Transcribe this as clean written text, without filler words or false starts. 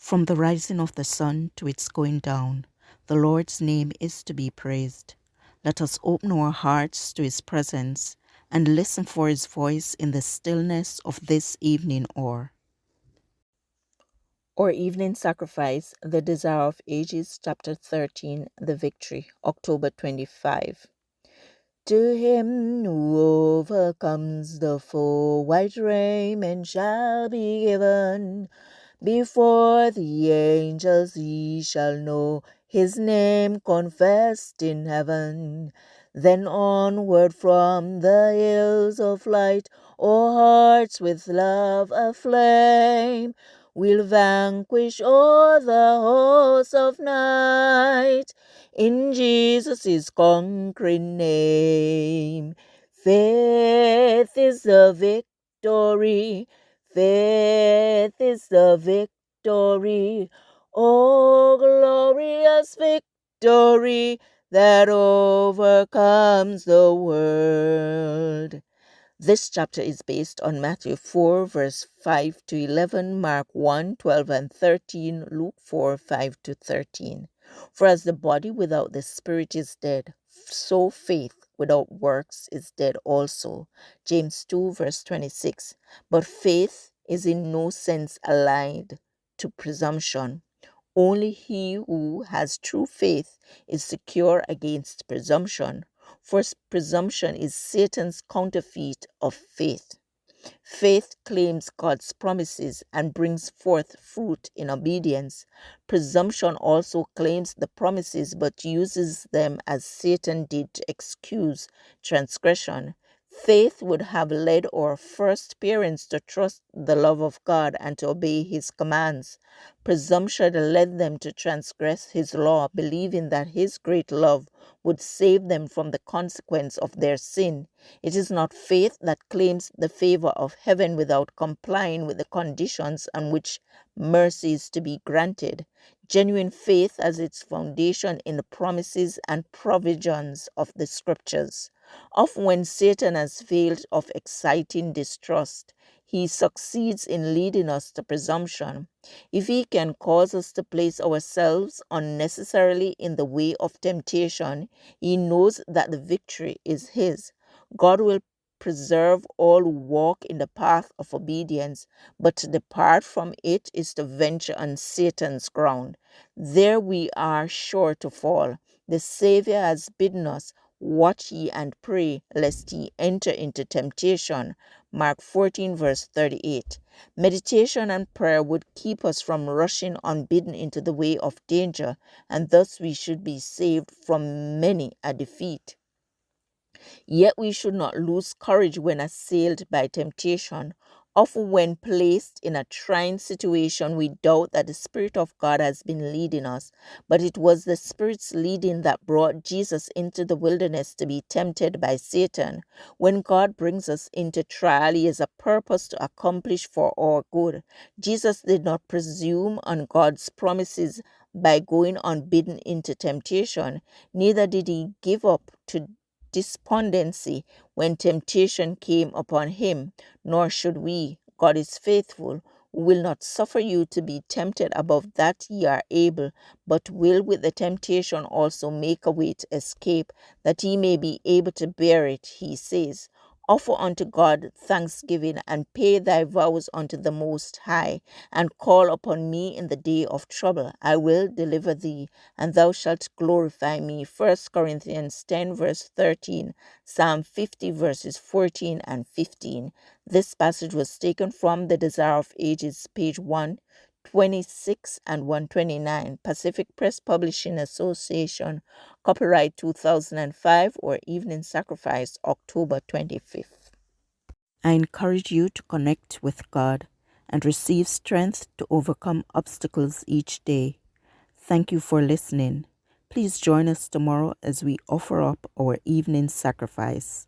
From the rising of the sun to its going down, the Lord's name is to be praised. Let us open our hearts to his presence and listen for his voice in the stillness of this evening hour. Our evening sacrifice, the Desire of Ages, chapter 13, the Victory, October 25. To him who overcomes the foe, white raiment shall be given. Before the angels he shall know his name confessed in heaven. Then onward from the hills of light, our hearts with love aflame, we'll vanquish all the hosts of night in Jesus' conquering name. Faith is the victory. Faith is the victory. Oh, glorious victory that overcomes the world. This chapter is based on Matthew 4, verse 5 to 11, Mark 1, 12 and 13, Luke 4, 5 to 13. For as the body without the spirit is dead, so faith without works is dead also. James 2, verse 26. But faith is in no sense allied to presumption. Only he who has true faith is secure against presumption, for presumption is Satan's counterfeit of faith. Faith claims God's promises and brings forth fruit in obedience. Presumption also claims the promises but uses them as Satan did to excuse transgression. Faith would have led our first parents to trust the love of God and to obey his commands. Presumption led them to transgress his law, believing that his great love would save them from the consequence of their sin. It is not faith that claims the favor of heaven without complying with the conditions on which mercy is to be granted. Genuine faith has its foundation in the promises and provisions of the scriptures. Often when Satan has failed of exciting distrust, he succeeds in leading us to presumption. If he can cause us to place ourselves unnecessarily in the way of temptation, he knows that the victory is his. God will preserve all who walk in the path of obedience, but to depart from it is to venture on Satan's ground. There we are sure to fall. The Savior has bidden us, watch ye and pray, lest ye enter into temptation. Mark 14, verse 38. Meditation and prayer would keep us from rushing unbidden into the way of danger, and thus we should be saved from many a defeat. Yet we should not lose courage when assailed by temptation. Often when placed in a trying situation, we doubt that the Spirit of God has been leading us, but it was the Spirit's leading that brought Jesus into the wilderness to be tempted by Satan. When God brings us into trial, he has a purpose to accomplish for our good. Jesus did not presume on God's promises by going unbidden into temptation. Neither did he give up to despondency when temptation came upon him, nor should we. God is faithful, who will not suffer you to be tempted above that ye are able, but will with the temptation also make a way to escape, that ye may be able to bear it, he says. Offer unto God thanksgiving, and pay thy vows unto the Most High, and call upon me in the day of trouble. I will deliver thee, and thou shalt glorify me. 1 Corinthians 10, verse 13, Psalm 50, verses 14 and 15. This passage was taken from The Desire of Ages, page 126 and 129, Pacific Press Publishing Association, copyright 2005, or Evening Sacrifice, October 25th. I encourage you to connect with God and receive strength to overcome obstacles each day. Thank you for listening. Please join us tomorrow as we offer up our evening sacrifice.